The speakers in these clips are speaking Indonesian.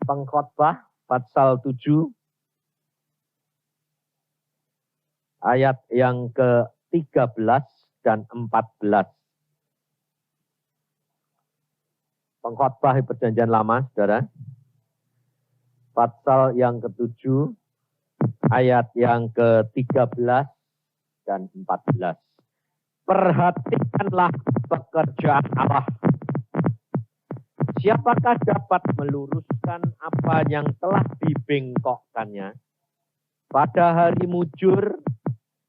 Pengkhotbah pasal 7 ayat yang ke-13 dan 14. Pengkhotbah Perjanjian Lama, saudara. Pasal yang ke-7 ayat yang ke-13 dan 14. Perhatikanlah pekerjaan Allah. Siapakah dapat meluruskan apa yang telah dibengkokkannya? Pada hari mujur,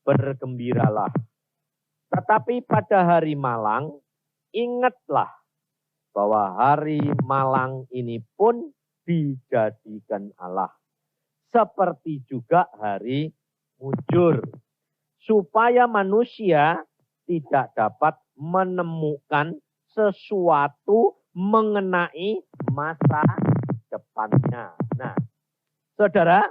bergembiralah. Tetapi pada hari malang, ingatlah bahwa hari malang ini pun dijadikan Allah. Seperti juga hari mujur. Supaya manusia tidak dapat menemukan sesuatu mengenai masa depannya. Nah, saudara,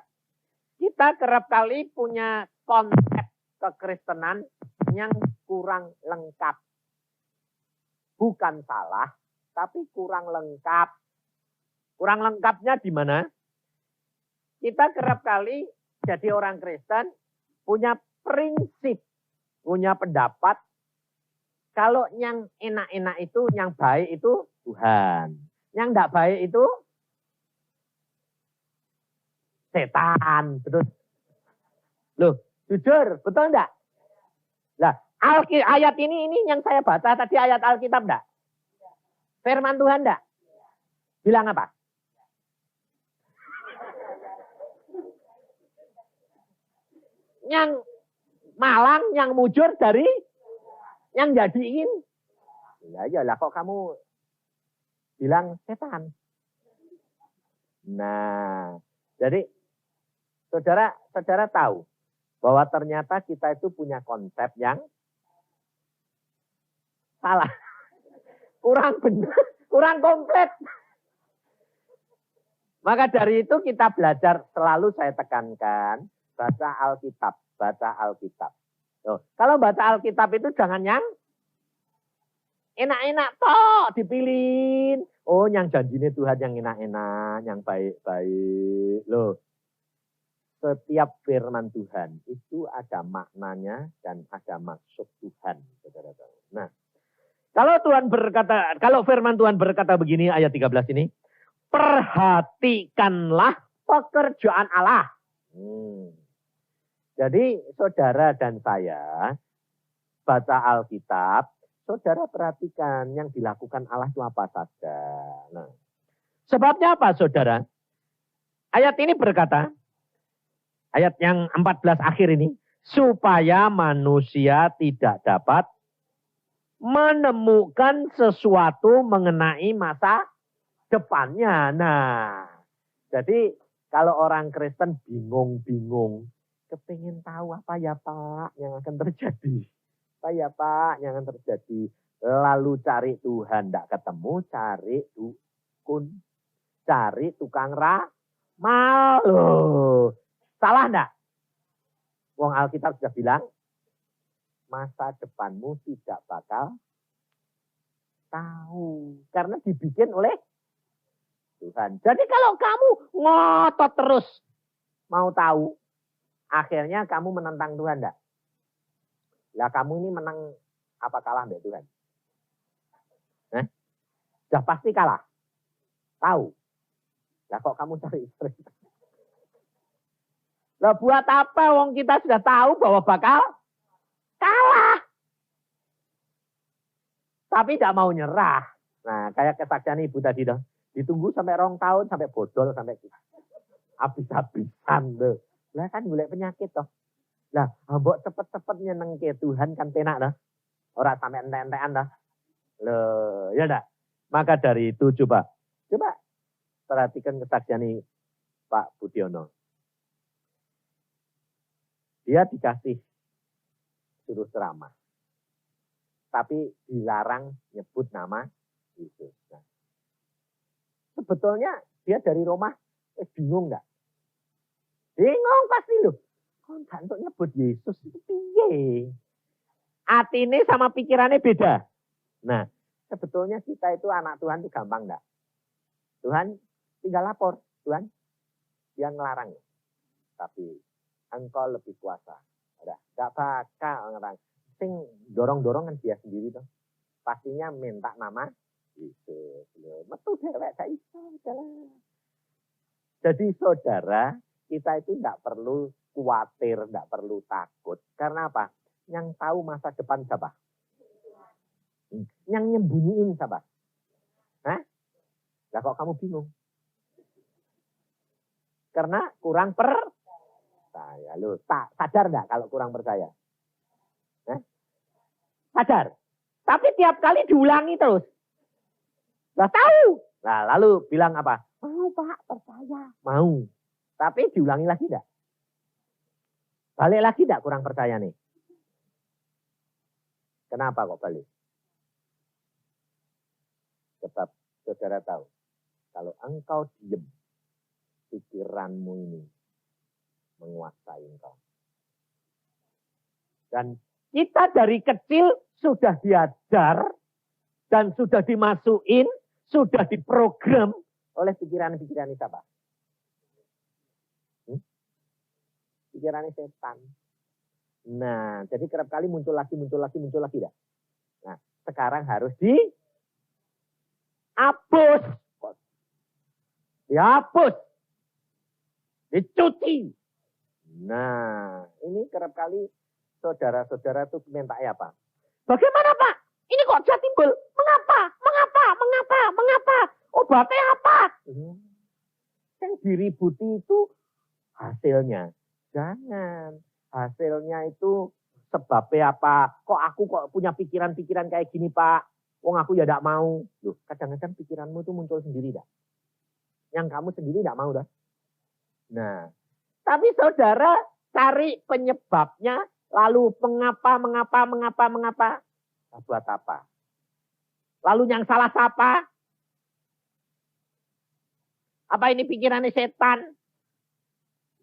kita kerap kali punya konsep kekristenan yang kurang lengkap. Bukan salah, tapi kurang lengkap. Kurang lengkapnya di mana? Kita kerap kali jadi orang Kristen punya prinsip, punya pendapat. Kalau yang enak-enak itu, yang baik itu Tuhan. Yang tidak baik itu setan. Betul? Loh, jujur, betul enggak? Nah, ayat ini yang saya baca tadi ayat Alkitab enggak? Firman Tuhan enggak? Bilang apa? Yang malang, yang mujur dari yang jadiin. Ya iyalah kok kamu bilang setan. Nah, jadi saudara tahu bahwa ternyata kita itu punya konsep yang salah. Kurang benar, kurang komplit. Maka dari itu kita belajar, selalu saya tekankan, baca Alkitab, baca Alkitab. Loh, kalau baca Alkitab itu jangan yang enak-enak toh dipilih. Oh, yang janjinya Tuhan yang enak-enak, yang baik-baik. Loh, setiap firman Tuhan itu ada maknanya dan ada maksud Tuhan, saudara-saudara. Nah, kalau firman Tuhan berkata begini ayat 13 ini, perhatikanlah pekerjaan Allah. Jadi saudara dan saya baca Alkitab, saudara perhatikan yang dilakukan Allah itu apa saja. Nah, sebabnya apa saudara? Ayat ini berkata, ayat yang 14 akhir ini, supaya manusia tidak dapat menemukan sesuatu mengenai masa depannya. Nah, jadi kalau orang Kristen bingung-bingung, kepingin tahu apa ya Pak yang akan terjadi. Apa ya Pak yang akan terjadi. Lalu cari Tuhan, tidak ketemu, cari dukun. Cari tukang ramal. Loh, salah enggak? Wong Alkitab sudah bilang, masa depanmu tidak bakal tahu. Karena dibikin oleh Tuhan. Jadi kalau kamu ngotot terus mau tahu, akhirnya kamu menentang Tuhan enggak? Lah kamu ini menang apa kalah mbak Tuhan? Sudah pasti kalah. Tahu. Lah kok kamu cari istri? Lah buat apa wong kita sudah tahu bahwa bakal kalah. Tapi tidak mau nyerah. Nah kayak kesaksian ibu tadi dong. Ditunggu sampai 2 tahun, sampai bodol, sampai habis-habisan tuh. Lah kan golek penyakit toh. Lah, mbok cepet-cepet nyeneng ke Tuhan kan penak dah. Ora sampai entek-entekan dah. Loh, ya enggak? Maka dari itu coba perhatikan kesaksian ini Pak Budiono. Dia dikasih suruh ceramah. Tapi dilarang nyebut nama Yesus. Nah, sebetulnya dia dari Roma bingung enggak? Bingung pasti loh. Kok enggak untuk nyebut Yesus itu piye? Atine sama pikirannya beda. Nah, sebetulnya kita itu anak Tuhan itu gampang enggak? Tuhan tinggal lapor. Tuhan, dia ngelarang. Tapi engkau lebih kuasa. Enggak bakal ngelarang. Sing dorong-dorong kan dia sendiri tuh. Pastinya minta nama Yesus. Metu dewek gak iso. Jadi saudara, kita itu enggak perlu khawatir, enggak perlu takut. Karena apa? Yang tahu masa depan siapa? Yang nyembunyiin siapa? Hah? Lah kok kamu bingung? Karena kurang percaya. Loh, sadar enggak kalau kurang percaya? Hah? Sadar. Tapi tiap kali diulangi terus. Lah tahu. Nah, lalu bilang apa? Mau Pak, percaya. Mau. Tapi diulangi lagi enggak? Balik lagi enggak kurang percaya nih? Kenapa kok balik? Sebab saudara tahu, kalau engkau diem, pikiranmu ini menguasai engkau. Dan kita dari kecil sudah diajar dan sudah dimasukin, sudah diprogram oleh pikiran-pikiran siapa? Pikiran setan. Nah, jadi kerap kali muncul lagi dah. Nah, sekarang harus dihapus. Dihapus. Dicuci. Nah, ini kerap kali saudara-saudara itu minta apa? Bagaimana Pak? Ini kok bisa timbul? Mengapa? Obatnya apa? Yang diributi itu hasilnya. Jangan. Hasilnya itu sebabnya apa? Kok aku punya pikiran-pikiran kayak gini Pak? Wong aku ya tidak mau. Loh, kadang-kadang pikiranmu itu muncul sendiri dah. Yang kamu sendiri tidak mau dah. Nah, tapi saudara cari penyebabnya, lalu mengapa? Buat apa? Lalu yang salah siapa? Apa ini pikirannya setan?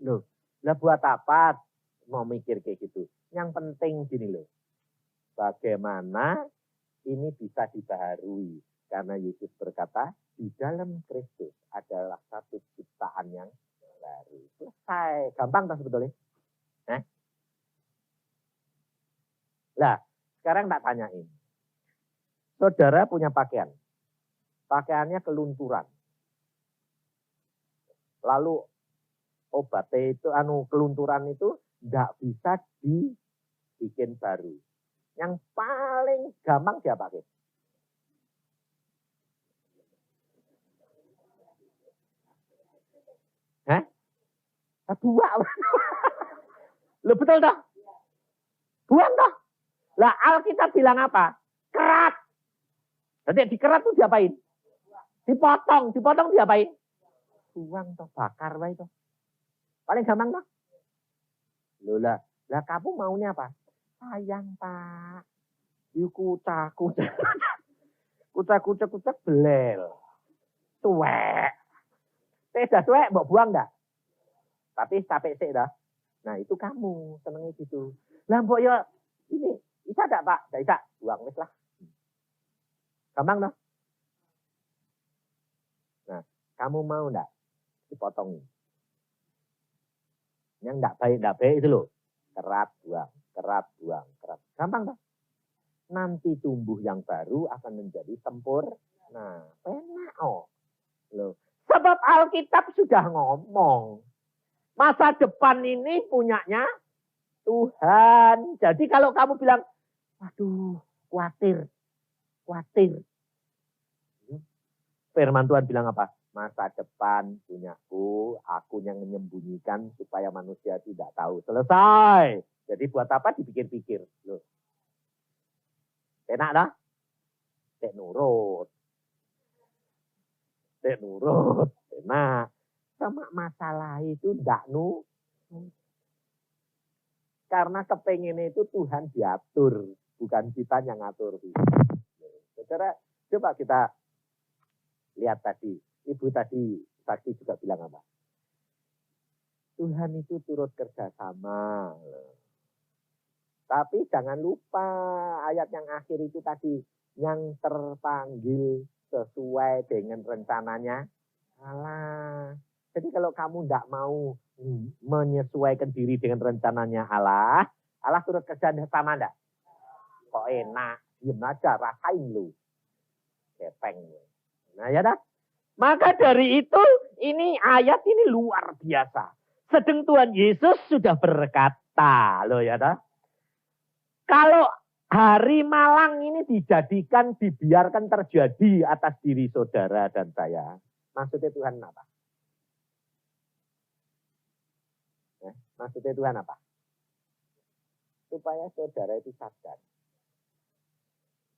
Loh, lah buat apa mau mikir kayak gitu? Yang penting gini loh. Bagaimana ini bisa dibaharui? Karena Yesus berkata, di dalam Kristus adalah satu ciptaan yang baru. Selesai. Gampang tak sebetulnya? Lah, sekarang tak tanyain. Saudara punya pakaian. Pakaiannya kelunturan. Lalu obatnya itu, kelunturan itu tidak bisa dibikin baru. Yang paling gampang dia pakai. Hah? Buang. Loh betul toh? Buang toh? Lah Alkitab bilang apa? Kerat. Jadi dikerat tuh diapain? Dipotong diapain? Buang toh, bakar wae toh. Paling gampang toh? Loh lah kamu maunya apa? Sayang Pak. Yuk kucak belel. Tuwek. Tidak tuwek, mbok buang dah. Tapi capek sih dah. Nah itu kamu senengnya gitu. Lah mbok ya ini bisa enggak Pak? Enggak bisa. Buang wis lah. Gampang toh? Nah, kamu mau enggak dipotong? Yang enggak baik itu loh. Kerat buang. Gampang toh? Nanti tumbuh yang baru akan menjadi sempurna. Nah, penak loh. Sebab Alkitab sudah ngomong. Masa depan ini punyanya Tuhan. Jadi kalau kamu bilang, waduh, khawatir. Firman Tuhan bilang apa? Masa depan punyaku, aku yang menyembunyikan supaya manusia tidak tahu. Selesai. Jadi buat apa dipikir-pikir? Loh. Enak dah? Tek nurut. Enak. Sama masalah itu enggak karena kepengennya itu Tuhan diatur, bukan kita yang ngatur. Saudara, coba kita lihat tadi, ibu tadi saksi juga bilang apa? Tuhan itu turut kerjasama. Tapi jangan lupa ayat yang akhir itu tadi, yang terpanggil sesuai dengan rencananya Allah. Jadi kalau kamu tidak mau menyesuaikan diri dengan rencananya Allah, Allah turut kerja sama enggak? Kok enak, diem aja, rasain lu. Kepeng. Nah ya dah. Maka dari itu, ini ayat ini luar biasa. Sedang Tuhan Yesus sudah berkata, loh ya dah. Kalau hari malang ini dijadikan, dibiarkan terjadi atas diri saudara dan saya. Maksudnya Tuhan apa? Maksudnya Tuhan apa? Supaya saudara itu sadar.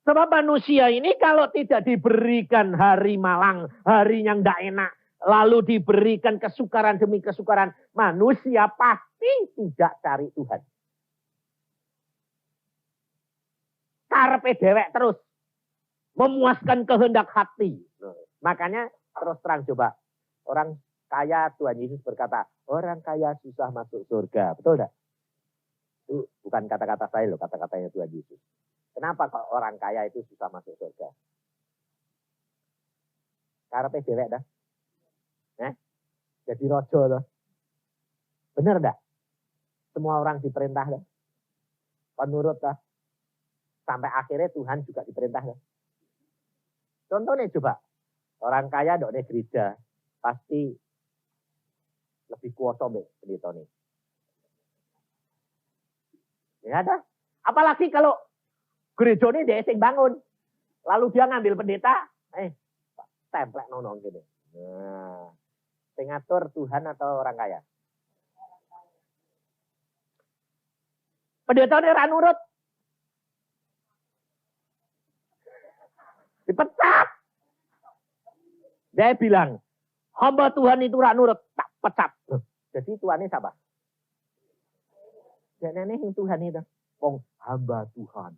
Sebab manusia ini kalau tidak diberikan hari malang, hari yang tidak enak, lalu diberikan kesukaran demi kesukaran, manusia pasti tidak cari Tuhan. Karpe dewek terus. Memuaskan kehendak hati. Makanya terus terang coba. Orang kaya, Tuhan Yesus berkata, orang kaya susah masuk surga. Betul tidak? Itu bukan kata-kata saya loh, kata-katanya Tuhan Yesus. Kenapa kok orang kaya itu susah masuk surga? Karpe dewek dah. Jadi rojo loh. Benar dah? Semua orang diperintah dah. Penurut dah. Sampai akhirnya Tuhan juga diperintah dah. Contohnya coba. Orang kaya dok gereja. Pasti lebih kuasa pendeta nih. Ya ada. Apalagi kalau gereja ini dia sing bangun. Lalu dia ngambil pendeta. Templek nonong gitu. Nah. Sing ngatur Tuhan atau orang kaya? Pendeta ini ora nurut. Dipecat. Dia bilang, hamba Tuhan itu ora nurut, tak pecat. Jadi Tuhan ini siapa? Jangan yang Tuhan itu. Wong hamba Tuhan.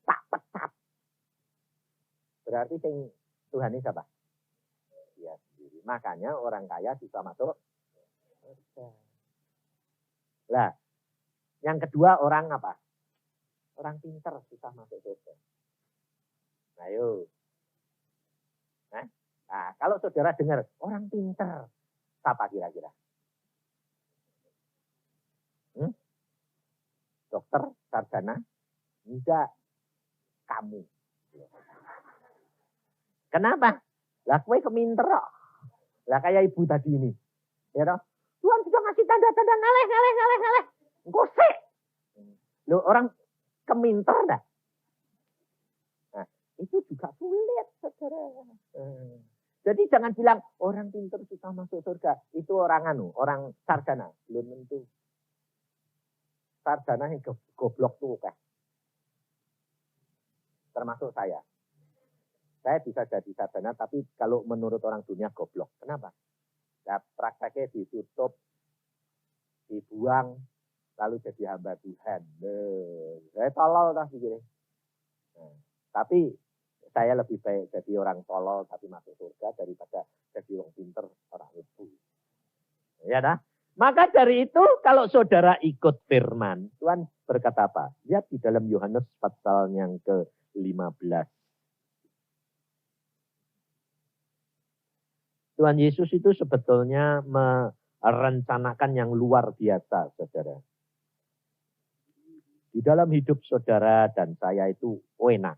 Tak pecat. Berarti sing Tuhan ini siapa? Dia sendiri. Makanya orang kaya susah masuk. Lah, yang kedua orang apa? Orang pintar susah masuk surga. Ayo. Nah, kalau saudara dengar orang pintar, siapa kira-kira? Dokter, sarjana? Enggak. Kamu. Kenapa? Lah kowe keminter kok. Lah kayak ibu tadi ini. Ya toh? Tuhan sudah ngasih tanda-tanda ngaleh. Gosek. Loh orang keminter dah. Nah, itu juga sulit, saudara. Jadi jangan bilang orang pintar susah masuk surga. Itu orang sarjana. Belum tentu. Sarjana yang goblok tuh kan. Termasuk saya. Saya bisa jadi sarjana, tapi kalau menurut orang dunia goblok. Kenapa? Nah, prakteknya ditutup, dibuang, lalu jadi hamba Tuhan. Saya tolol lah pikirnya. Tapi saya lebih baik jadi orang tolol tapi masuk surga daripada jadi orang pinter, orang ibu. Ya dah. Maka dari itu kalau saudara ikut firman, Tuhan berkata apa? Lihat di dalam Yohanes pasal yang ke-15. Tuhan Yesus itu sebetulnya merencanakan yang luar biasa, saudara. Di dalam hidup saudara dan saya itu enak.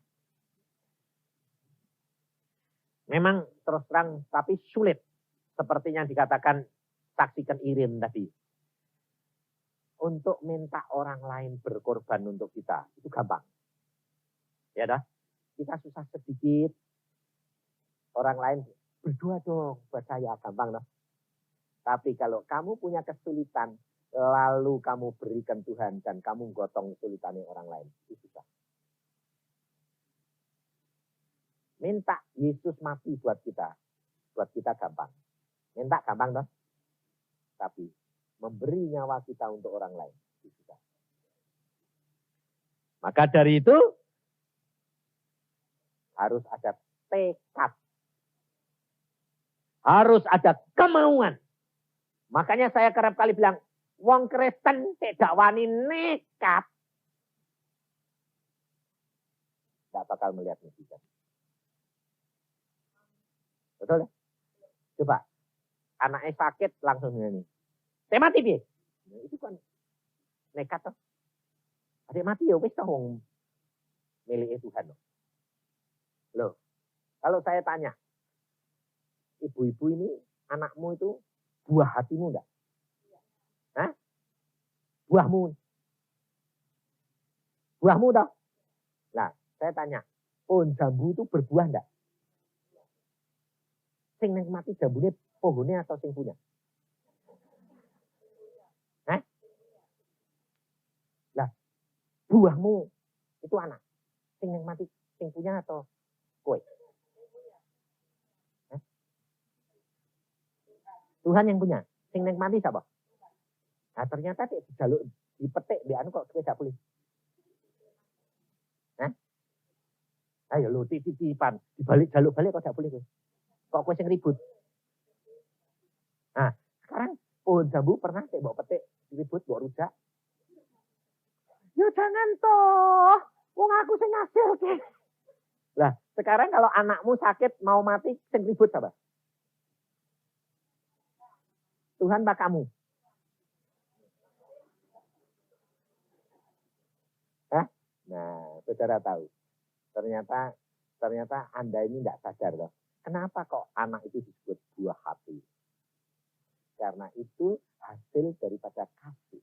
Memang terus terang, tapi sulit. Seperti yang dikatakan, saksikan Irin tadi. Untuk minta orang lain berkorban untuk kita, itu gampang. Ya dah, kita susah sedikit. Orang lain berdoa dong buat saya, gampang loh. Tapi kalau kamu punya kesulitan, lalu kamu berikan Tuhan dan kamu gotong kesulitannya orang lain, itu susah. Minta Yesus mati buat kita gampang. Minta gampang dong. Tapi memberi nyawa kita untuk orang lain, itu susah. Maka dari itu harus ada tekad. Harus ada kemauan. Makanya saya kerap kali bilang, wong Kristen tidak wani nekat. Tidak bakal melihat mujizat. Betul ya? Coba. anaknya sakit langsung ini. Saya mati piye? Nah, itu kan nekat toh. Adik mati ya wis toh wong milik Tuhan loh. Loh, kalau saya tanya, ibu-ibu ini anakmu itu buah hatimu enggak? Hah? Buahmu. Buahmu toh? Nah, saya tanya, pohon jambu itu berbuah enggak? Sing nikmati jambunya pohonnya atau sing punya? Hah? Lah, buahmu itu anak. Sing nikmati sing punya atau kowe? Hah? Tuhan yang punya. Sing nikmati siapa? Nah, ternyata jaluk dipetik di anu kok kowe gak boleh. Hah? Ayo lo titipan dibalik jaluk balik kok gak boleh kowe. Kok kowe sing ribut? Nah, sekarang pohon jambu pernah saya bawa petik ribut bawa rujak. Ya jangan toh, wong aku sing ngasilke. Lah, sekarang kalau anakmu sakit mau mati sing ribut siapa? Tuhan apa kamu? Hah? Nah, saudara tahu. Ternyata Anda ini tidak sadar loh. Kenapa kok anak itu disebut buah hati? Karena itu hasil daripada kasih.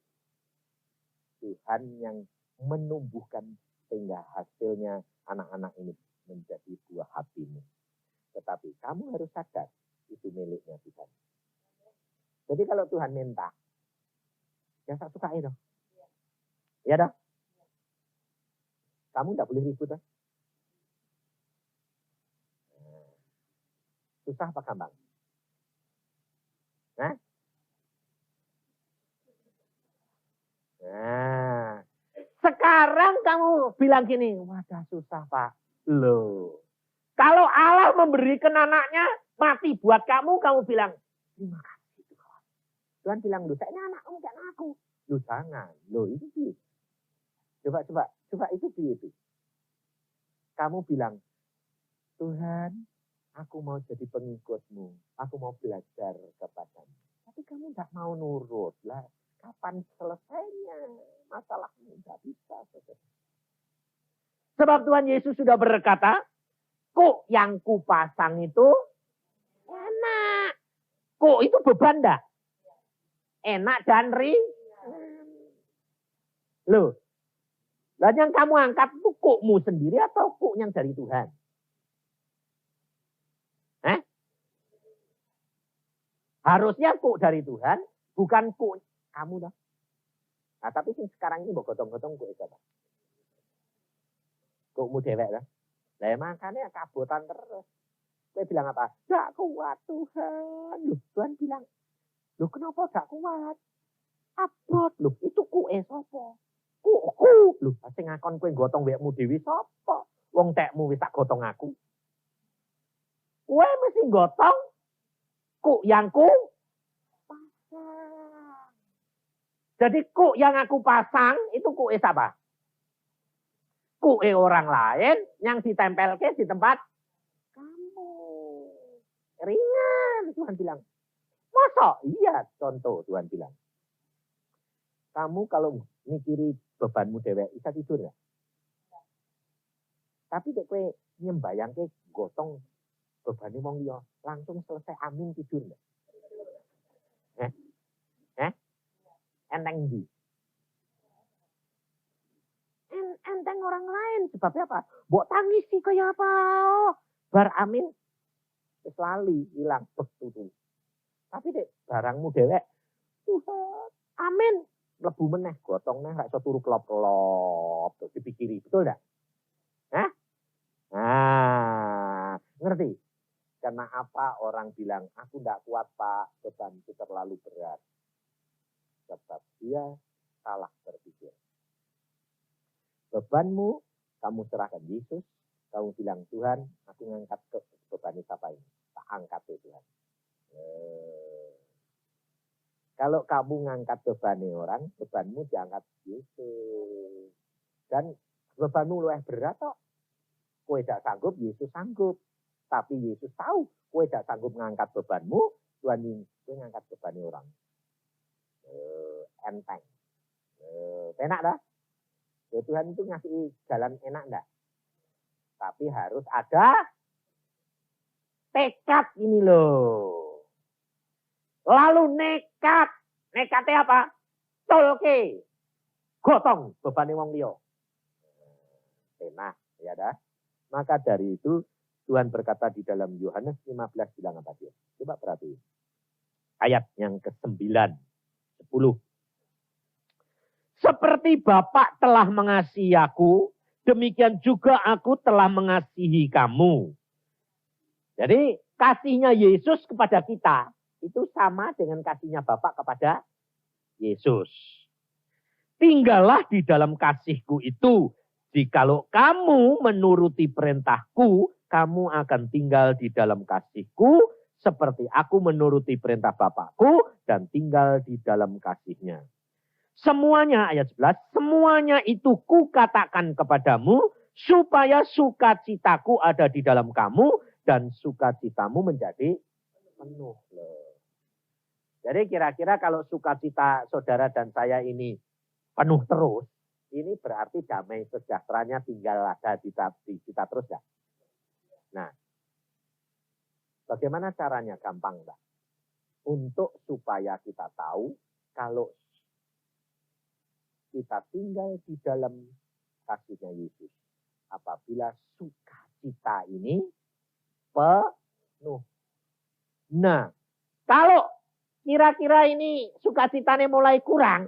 Tuhan yang menumbuhkan sehingga hasilnya anak-anak ini menjadi buah hatimu. Tetapi kamu harus sadar itu miliknya Tuhan. Jadi kalau Tuhan minta, ya tak suka itu. Ya dah. Kamu tidak boleh ribut. Dah. Susah apa gampang? Nah, sekarang kamu bilang gini, wadah susah Pak. Loh, kalau Allah memberikan anaknya mati buat kamu bilang, terima kasih Tuhan. Tuhan bilang, loh saya ini anakmu, bukan aku. Loh jangan, loh itu sih. Coba itu itu. Kamu bilang, Tuhan, aku mau jadi pengikutmu. Aku mau belajar kepadamu. Tapi kamu tidak mau nurut lah. Kapan selesainya? Masalahnya tidak bisa. Sebab Tuhan Yesus sudah berkata, kok yang kupasang itu enak. Kok itu beban dah? Enak dan Loh. Dan yang kamu angkat itu kokmu sendiri atau kok yang dari Tuhan? Harusnya kok dari Tuhan, bukan kok kamu dah. Nah, tapi sekarang ini mau gotong-gotong kok itu. Kokmu dewek dah. Lah makanya kabotan terus. Dia bilang apa? Gak kuat Tuhan. Loh, Tuhan bilang, loh kenapa gak kuat? Abot, loh itu kue sopo. Kuku, loh sing ngakon kue gotong wekmu dewi sopo. Wong tekmu wis tak gotong aku. Kue mesti gotong. Kuk yang ku pasang. Jadi kuk yang aku pasang itu kue siapa? Kue orang lain yang ditempel ke di tempat kamu. Ringan Tuhan bilang. Masa? Iya contoh Tuhan bilang. Kamu kalau mikiri bebanmu dewek bisa tidur ya? Tapi kue nyembayang ke gotong bebannya wong liya langsung selesai amin tidur enggak? Enteng di. Enteng orang lain sebabnya apa? Mbok tangis sih kaya apa? Bar amin wis lali hilang betul. Tapi dek barangmu dewek Tuhan amin mlebu meneh gotong neh ra iso turu kelop-kelop terus dipikiri betul enggak? Nah, ngerti? Karena apa orang bilang, aku tidak kuat Pak, beban itu terlalu berat. Sebab dia salah berpikir. Bebanmu, kamu serahkan Yesus. Kamu bilang, Tuhan, aku ngangkat ke beban siapa ini? Tak angkat ya Tuhan. Kalau kamu ngangkat beban orang, bebanmu diangkat Yesus. Dan bebanmu luwih berat kok. Kowe tidak sanggup, Yesus sanggup. Tapi Yesus tahu, kowe tidak sanggup mengangkat bebanmu, Tuhan Gue ngangkat beban orang. Enteng. Enak dah. Tuhan itu ngasih jalan enak enggak? Tapi harus ada tekad ini loh. Lalu nekat. Nekatnya apa? Tolke. Gotong beban wong liya. Enak, ya dah. Maka dari itu Tuhan berkata di dalam Yohanes 15 bilang apa dia? Coba perhatiin. Ayat yang ke-9, 10. Seperti Bapa telah mengasihi aku, demikian juga aku telah mengasihi kamu. Jadi kasihnya Yesus kepada kita itu sama dengan kasihnya Bapa kepada Yesus. Tinggallah di dalam kasihku itu. Jikalau kamu menuruti perintahku, kamu akan tinggal di dalam kasihku, seperti aku menuruti perintah Bapakku dan tinggal di dalam kasihnya. Semuanya, ayat 11, semuanya itu kukatakan kepadamu, supaya sukacitaku ada di dalam kamu, dan sukacitamu menjadi penuh. Jadi kira-kira kalau sukacita saudara dan saya ini penuh terus, ini berarti damai sejahteranya tinggal ada di kita terus ya. Nah, bagaimana caranya? Gampang enggak? Untuk supaya kita tahu kalau kita tinggal di dalam kasihnya Yesus. Apabila sukacita ini penuh. Nah, kalau kira-kira ini sukacitanya mulai kurang,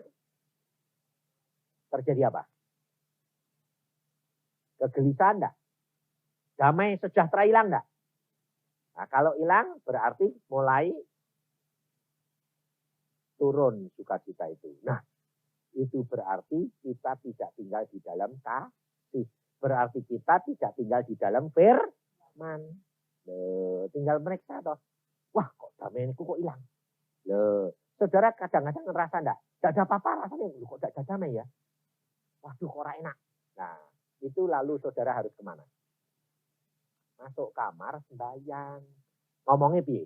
terjadi apa? Kegelisahan enggak? Damai sejahtera hilang enggak? Nah, kalau hilang berarti mulai turun sukacita itu. Nah, itu berarti kita tidak tinggal di dalam kasih. Berarti kita tidak tinggal di dalam firman. Tinggal mereka toh. Wah, kok damaiku kok hilang? Saudara kadang-kadang ngerasa enggak? Enggak ada apa-apa rasanya. Kok enggak ada damai ya? Waduh, kok enak. Nah, itu lalu saudara harus kemana? Masuk kamar, sembahyang. Ngomongnya piye?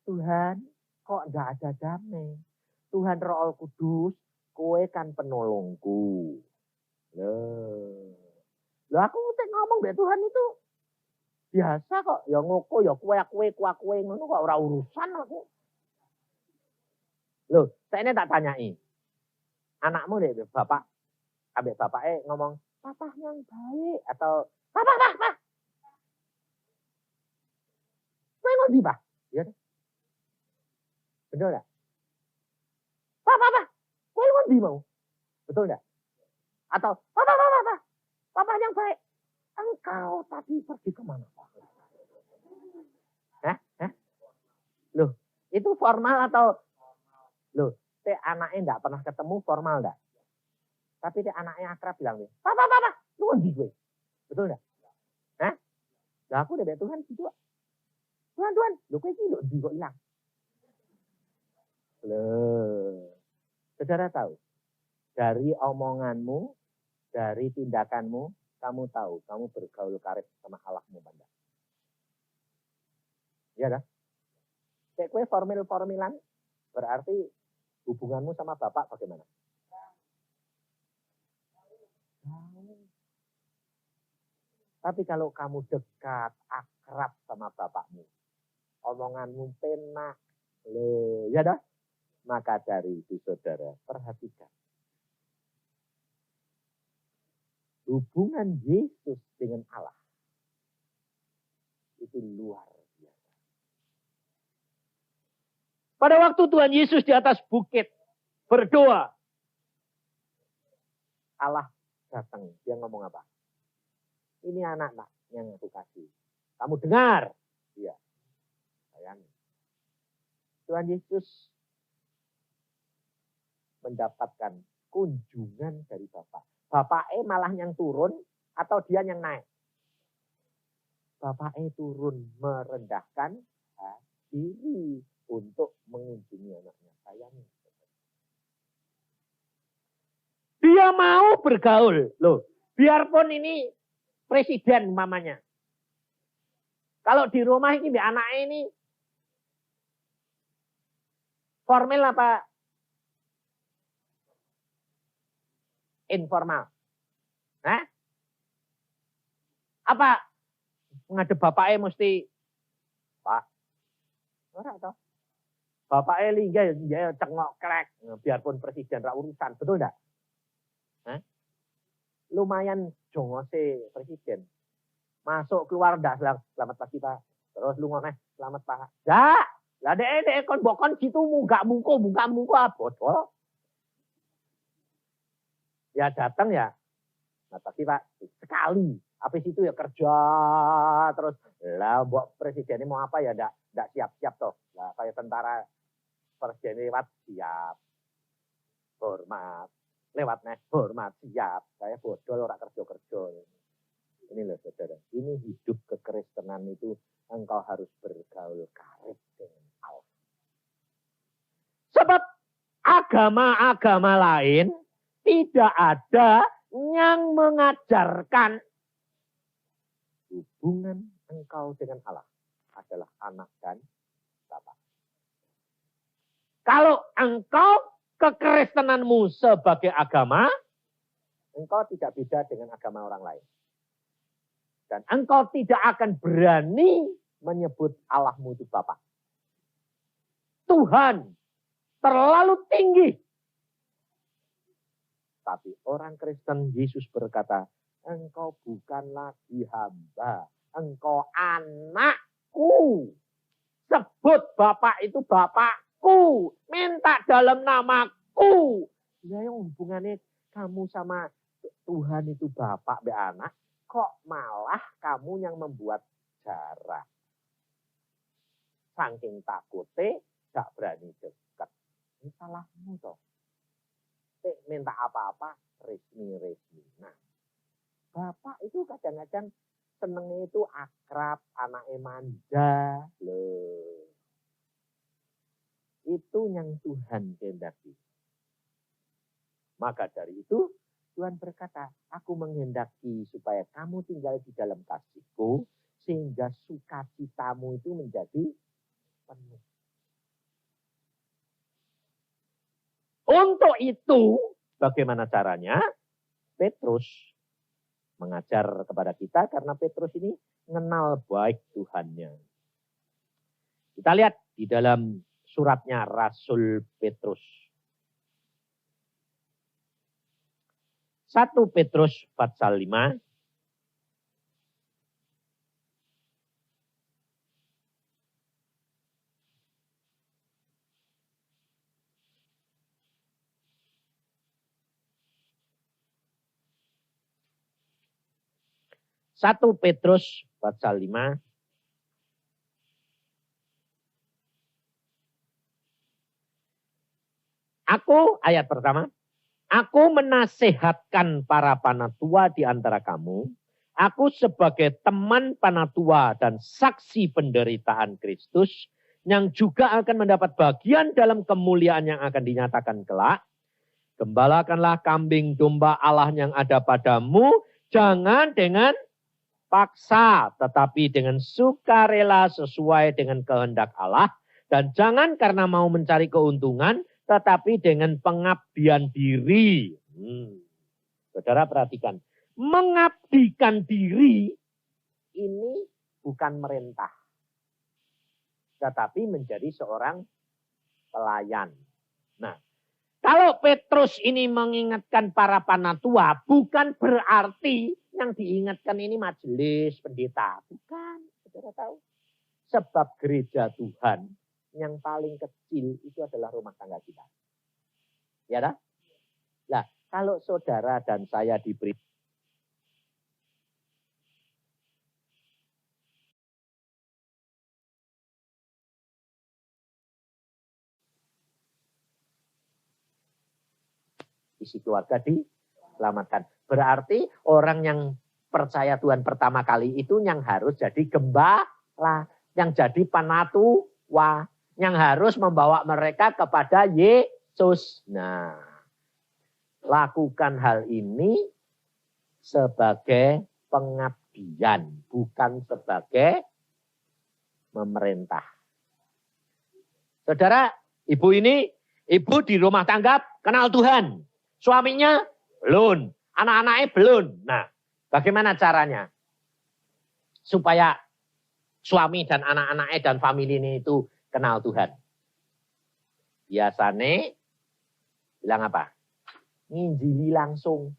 Tuhan, kok enggak ada damai? Tuhan Roh Kudus, kowe kan penolongku. Loh aku ngomong mbek Tuhan itu biasa kok. Ya ngoko, ya kue ngono kok ora urusan aku. Loh, saya ini tak tanyai. Anakmu deh, bapak, ambek bapaknya ngomong, papa yang baik atau papa. Kowe ngondi, Pak? Ya. Betul enggak? Papa, kowe ngondi mau? Betul enggak? Atau papa yang baik. Engkau tadi pergi kemana, Pak? Loh, itu formal atau loh, teh anaknya enggak pernah ketemu formal enggak? Tapi teh anaknya akrab bilang, papa, lu ngondi gue? Betul enggak? Lah aku udah Tuhan gitu. Tuhan, lu kowe iki lho ndi kok ilang? Loh. Saudara tahu, dari omonganmu, dari tindakanmu, kamu tahu, kamu bergaul karib sama Allahmu banda. Iya dah. Kayak kue formilan, berarti hubunganmu sama Bapak bagaimana? Tapi kalau kamu dekat, akrab sama Bapakmu, omonganmu penak, ya dah. Maka dari itu saudara, perhatikan. Hubungan Yesus dengan Allah itu luar biasa. Pada waktu Tuhan Yesus di atas bukit berdoa, Allah datang. Dia ngomong apa? Ini anak yang aku kasih. Kamu dengar? Iya. Sayang. Tuhan Yesus mendapatkan kunjungan dari Bapak. Bapaknya malah yang turun atau dia yang naik? Bapaknya turun merendahkan diri untuk mengunjungi anaknya. Sayang. Dia mau bergaul. Loh, biarpun ini presiden mamanya. Kalau di rumah ini anaknya ini Formal apa informal? Hah? Apa ngadep bapaknya mesti, Pak, ora toh? Bapaknya linggih ya cengok krek, biarpun presiden ra urusan, betul enggak? Hah? Lumayan jongose presiden. Masuk keluar ndak selamat pagi Pak. Terus lu ngomong selamat Pak. Dak, lah dek kon bokon gitu buka muko apa botol. Ya datang ya. Nah pasti Pak sekali. Habis itu ya kerja terus lah mbok presiden ini mau apa ya ndak siap-siap toh. Lah kayak tentara presiden lewat siap. Hormat. Lewat hormat siap. Saya bodol ora kerja-kerja. Ini loh saudara, ini hidup kekristenan itu engkau harus bergaul karib dengan Allah. Sebab agama-agama lain tidak ada yang mengajarkan hubungan engkau dengan Allah adalah anak dan bapa. Kalau engkau kekristenanmu sebagai agama, engkau tidak beda dengan agama orang lain. Dan engkau tidak akan berani menyebut Allahmu itu Bapa. Tuhan terlalu tinggi. Tapi orang Kristen Yesus berkata, engkau bukan lagi hamba. Engkau anakku. Sebut Bapak itu Bapakku. Minta dalam namaku. Ya yang hubungannya kamu sama Tuhan itu Bapak be anak. Kok malah kamu yang membuat jarak. Saking takutnya gak berani dekat. Ini salahmu toh. Minta apa-apa resmi-resmi. Nah, Bapak itu kadang-kadang senengnya itu akrab, anaknya manja. Loh. Itu yang Tuhan kehendaki. Maka dari itu Tuhan berkata, aku menghendaki supaya kamu tinggal di dalam kasihku, sehingga sukacitamu itu menjadi penuh. Untuk itu, bagaimana caranya? Petrus mengajar kepada kita, karena Petrus ini mengenal baik Tuhannya. Kita lihat di dalam suratnya Rasul Petrus. 1 Petrus pasal 5. Satu Petrus pasal 5. Aku, ayat pertama. Aku menasehatkan para panatua di antara kamu. Aku sebagai teman panatua dan saksi penderitaan Kristus yang juga akan mendapat bagian dalam kemuliaan yang akan dinyatakan kelak. Gembalakanlah kambing domba Allah yang ada padamu, jangan dengan paksa, tetapi dengan sukarela sesuai dengan kehendak Allah. Dan jangan karena mau mencari keuntungan, tetapi dengan pengabdian diri. Saudara perhatikan. Mengabdikan diri ini bukan merintah. Tetapi menjadi seorang pelayan. Nah, kalau Petrus ini mengingatkan para panatua, bukan berarti yang diingatkan ini majelis pendeta. Bukan, saudara tahu. Sebab gereja Tuhan yang paling kecil itu adalah rumah tangga kita. Ya dah? Nah, kalau saudara dan saya diberi isi keluarga diselamatkan. Berarti orang yang percaya Tuhan pertama kali itu yang harus jadi gembala, yang jadi panatua, yang harus membawa mereka kepada Yesus. Nah, lakukan hal ini sebagai pengabdian, bukan sebagai memerintah. Saudara, Ibu ini, ibu di rumah tangga kenal Tuhan. Suaminya belum. Anak-anaknya belum. Nah, bagaimana caranya? Supaya suami dan anak-anaknya dan famili ini itu kenal Tuhan. Biasanya bilang apa? Nginjili langsung.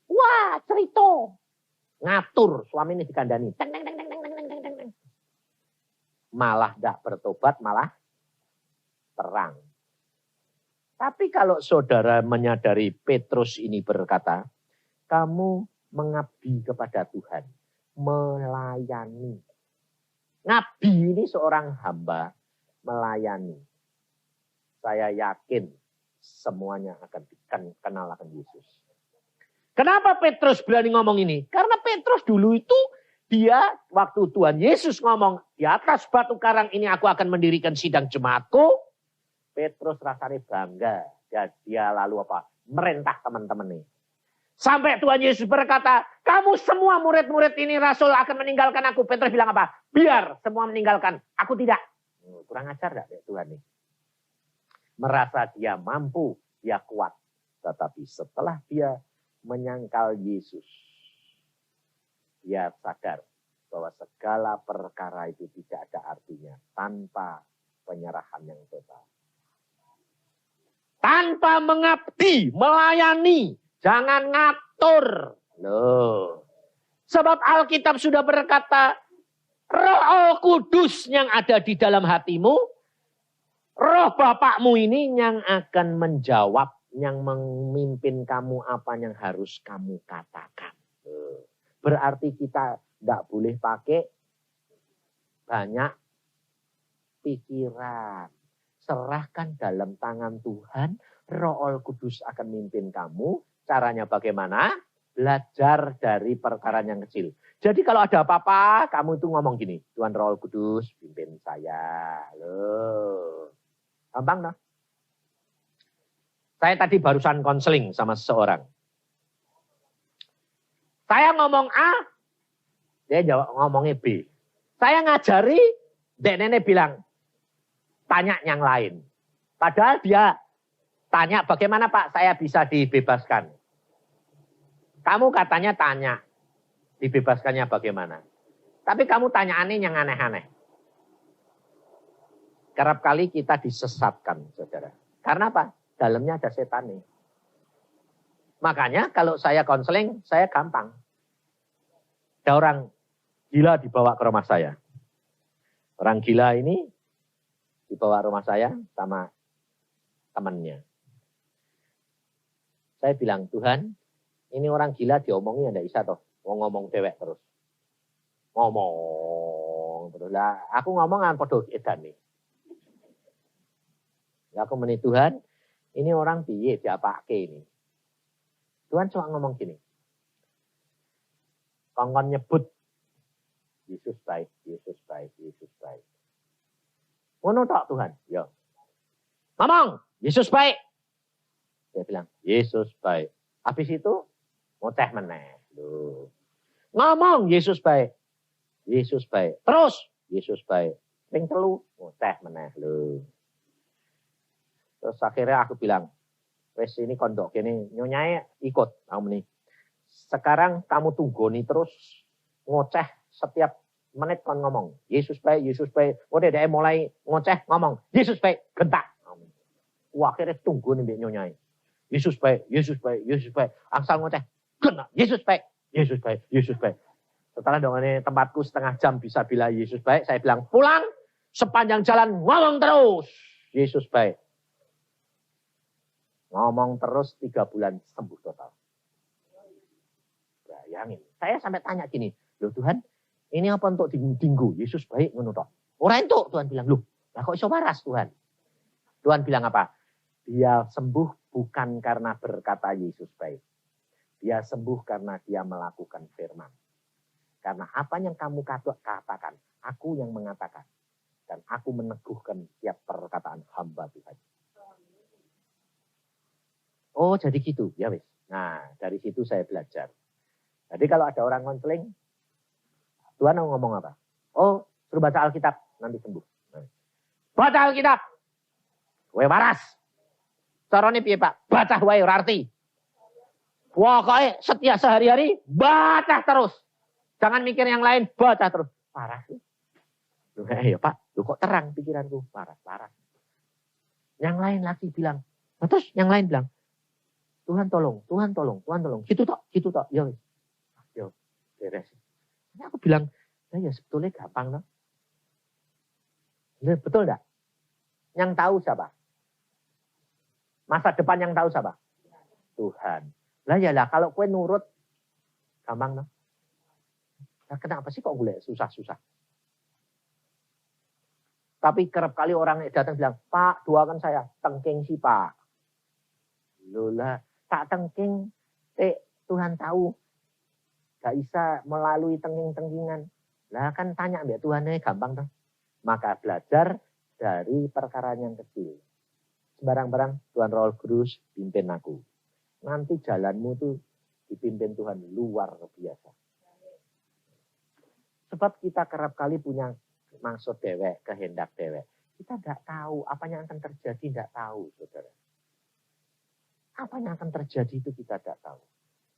Wah, cerita. Ngatur suami ini dikandani. Malah tidak bertobat, malah perang. Tapi kalau saudara menyadari Petrus ini berkata, kamu mengabdi kepada Tuhan, melayani. Ngabdi ini seorang hamba melayani. Saya yakin semuanya akan dikenal akan Yesus. Kenapa Petrus berani ngomong ini? Karena Petrus dulu itu dia waktu Tuhan Yesus ngomong di atas batu karang ini aku akan mendirikan sidang jemaatku. Petrus rasanya bangga. Dia lalu apa? Merintah teman-teman ini. Sampai Tuhan Yesus berkata, kamu semua murid-murid ini rasul akan meninggalkan aku. Petrus bilang apa? Biar semua meninggalkan. Aku tidak. Kurang ajar enggak Tuhan ini? Merasa dia mampu, dia kuat. Tetapi setelah dia menyangkal Yesus, dia sadar bahwa segala perkara itu tidak ada artinya tanpa penyerahan yang total. Tanpa mengabdi, melayani, jangan ngatur. Loh. Sebab Alkitab sudah berkata, Roh Kudus yang ada di dalam hatimu, Roh Bapakmu ini yang akan menjawab, yang memimpin kamu apa yang harus kamu katakan. Berarti kita tidak boleh pakai banyak pikiran. Serahkan dalam tangan Tuhan, Roh Kudus akan memimpin kamu. Caranya bagaimana? Belajar dari perkara yang kecil. Jadi kalau ada apa-apa, kamu itu ngomong gini, Tuhan Roh Kudus pimpin saya. Loh. Gampang nah? Saya tadi barusan konseling sama seseorang. Saya ngomong A, dia jawab ngomongnya B. Saya ngajari, dek nenek bilang, tanya yang lain. Padahal dia tanya, bagaimana Pak saya bisa dibebaskan? Kamu katanya tanya, dibebaskannya bagaimana? Tapi kamu tanyaannya yang aneh-aneh. Kerap kali kita disesatkan, saudara. Karena apa? Dalamnya ada setan nih. Makanya kalau saya konseling, saya gampang. Ada orang gila dibawa ke rumah saya. Orang gila ini dibawa ke rumah saya sama temannya. Saya bilang, Tuhan, ini orang gila diomongin enggak bisa toh. Ngomong dewek terus. Ngomong terus lah. Aku ngomong kan podo edan nih. Ya aku meni Tuhan, ini orang piye diapake ini. Tuhan cuma ngomong gini. Kongkon nyebut Yesus baik, Yesus baik, Yesus baik. Ngono tok Tuhan, ya. Ngomong, Yesus baik. Dia bilang, Yesus baik. Habis itu ngoceh meneh. Loh. Ngomong Yesus baik. Yesus baik. Terus Yesus baik. Ping telu ngoceh meneh lho. Terus akhirnya aku bilang, wes ini kondok ini nyonyai ikut kamu nih. Sekarang kamu tunggoni terus ngoceh setiap menit kon ngomong. Yesus baik, Yesus baik. Udah dia mulai ngoceh ngomong. Yesus baik, gentak. Wah akhirnya tunggu nih nyonyai. Yesus baik, Yesus baik, Yesus baik. Angsal ngoceh, gentak. Yesus baik, Yesus baik, Yesus baik. Setelah dengan tempatku setengah jam bisa bilang Yesus baik, saya bilang pulang sepanjang jalan ngomong terus. Yesus baik. Ngomong terus 3 bulan sembuh total. Bayangin. Saya sampai tanya gini, loh Tuhan, ini apa untuk dinggu? Yesus baik ngono tok. Ora entuk, Tuhan bilang, loh, lah kok iso waras Tuhan? Tuhan bilang apa? Dia sembuh bukan karena berkata Yesus baik. Dia sembuh karena dia melakukan firman. Karena apa yang kamu katakan, aku yang mengatakan. Dan aku meneguhkan setiap perkataan hamba Tuhan. Oh jadi gitu, ya wis. Nah dari situ saya belajar. Jadi kalau ada orang konseling, Tuhan ngomong apa? Oh suruh baca Alkitab, nanti sembuh. Nah, Baca Alkitab. Kowe waras. Carane piye, Pak? Baca wae ora arti. Pokoknya setiap sehari-hari baca terus. Jangan mikir yang lain, baca terus. Parah sih. Ya Pak, kok terang pikiranku. Parah. Yang lain lagi bilang. Terus yang lain bilang. Tuhan tolong. Gitu tok. Yo, beres. Ini aku bilang, ya sebetulnya gampang loh. Betul enggak? Yang tahu siapa? Masa depan yang tahu siapa? Tuhan. Lah kalau kue nurut, gampang loh. Nah, kenapa sih kok boleh susah-susah? Tapi kerap kali orang datang bilang, Pak doakan saya, tengking sih Pak. Lola, tak tengking, Tuhan tahu. Gak bisa melalui tengking-tengkingan. Lah kan tanya mbak Tuhannya gampang tuh. Maka belajar dari perkara yang kecil. Sembarang-barang Tuhan Roh Kudus pimpin aku. Nanti jalanmu tuh dipimpin Tuhan luar biasa. Sebab kita kerap kali punya maksud dewek, kehendak dewek. Kita tidak tahu apa yang akan terjadi, tidak tahu saudara. Apa yang akan terjadi itu kita tidak tahu.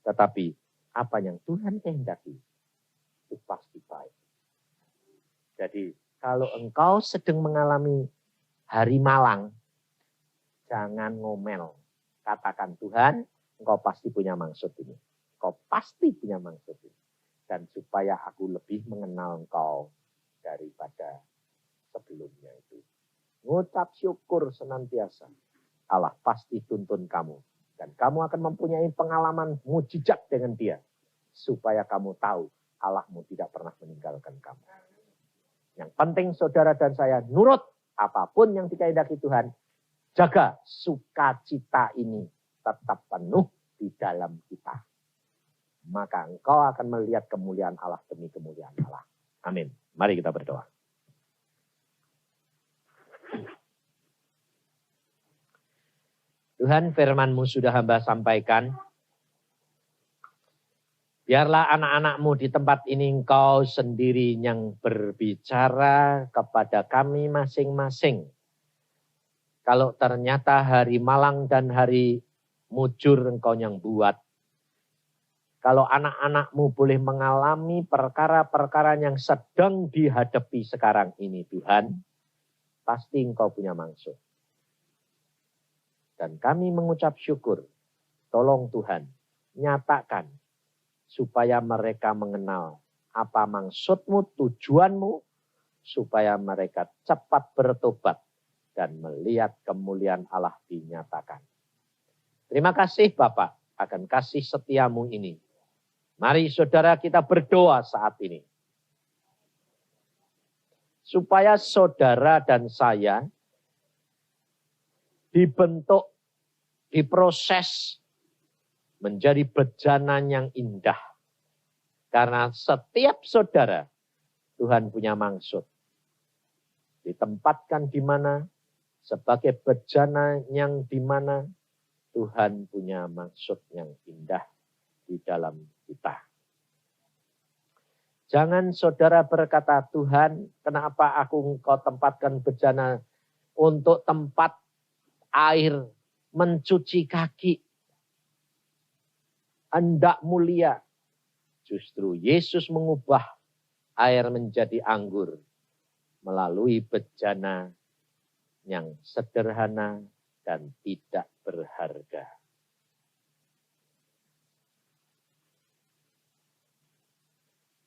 Tetapi apa yang Tuhan kehendaki itu pasti baik. Jadi kalau engkau sedang mengalami hari malang, jangan ngomel. Katakan Tuhan, engkau pasti punya maksud ini. Engkau pasti punya maksud ini. Dan supaya aku lebih mengenal engkau daripada sebelumnya itu. Ngucap syukur senantiasa. Allah pasti tuntun kamu. Dan kamu akan mempunyai pengalaman mujizat dengan dia. Supaya kamu tahu Allahmu tidak pernah meninggalkan kamu. Yang penting saudara dan saya nurut apapun yang dikehendaki Tuhan. Jaga sukacita ini tetap penuh di dalam kita. Maka engkau akan melihat kemuliaan Allah demi kemuliaan Allah. Amin. Mari kita berdoa. Tuhan, firman-Mu sudah hamba sampaikan. Biarlah anak-anak-Mu di tempat ini engkau sendiri yang berbicara kepada kami masing-masing. Kalau ternyata hari malang dan hari mujur engkau yang buat. Kalau anak-anak-Mu boleh mengalami perkara-perkara yang sedang dihadapi sekarang ini Tuhan. Pasti engkau punya maksud. Dan kami mengucap syukur. Tolong Tuhan, nyatakan. Supaya mereka mengenal apa maksud-Mu, tujuan-Mu. Supaya mereka cepat bertobat. Dan melihat kemuliaan Allah dinyatakan. Terima kasih Bapak akan kasih setia-Mu ini. Mari saudara kita berdoa saat ini. Supaya saudara dan saya dibentuk, diproses menjadi bejana yang indah. Karena setiap saudara Tuhan punya maksud. Ditempatkan di mana, sebagai bejana yang di mana Tuhan punya maksud yang indah di dalam kita. Jangan saudara berkata, Tuhan, kenapa engkau tempatkan bejana untuk tempat air mencuci kaki. Hendak mulia. Justru Yesus mengubah air menjadi anggur melalui bejana yang sederhana dan tidak berharga.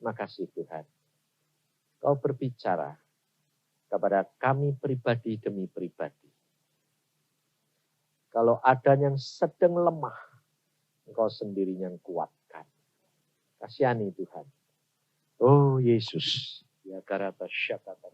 Makasih Tuhan. Kau berbicara kepada kami pribadi demi pribadi. Kalau ada yang sedang lemah, Engkau sendiri yang kuatkan. Kasihani Tuhan. Oh Yesus. Ya karata syakata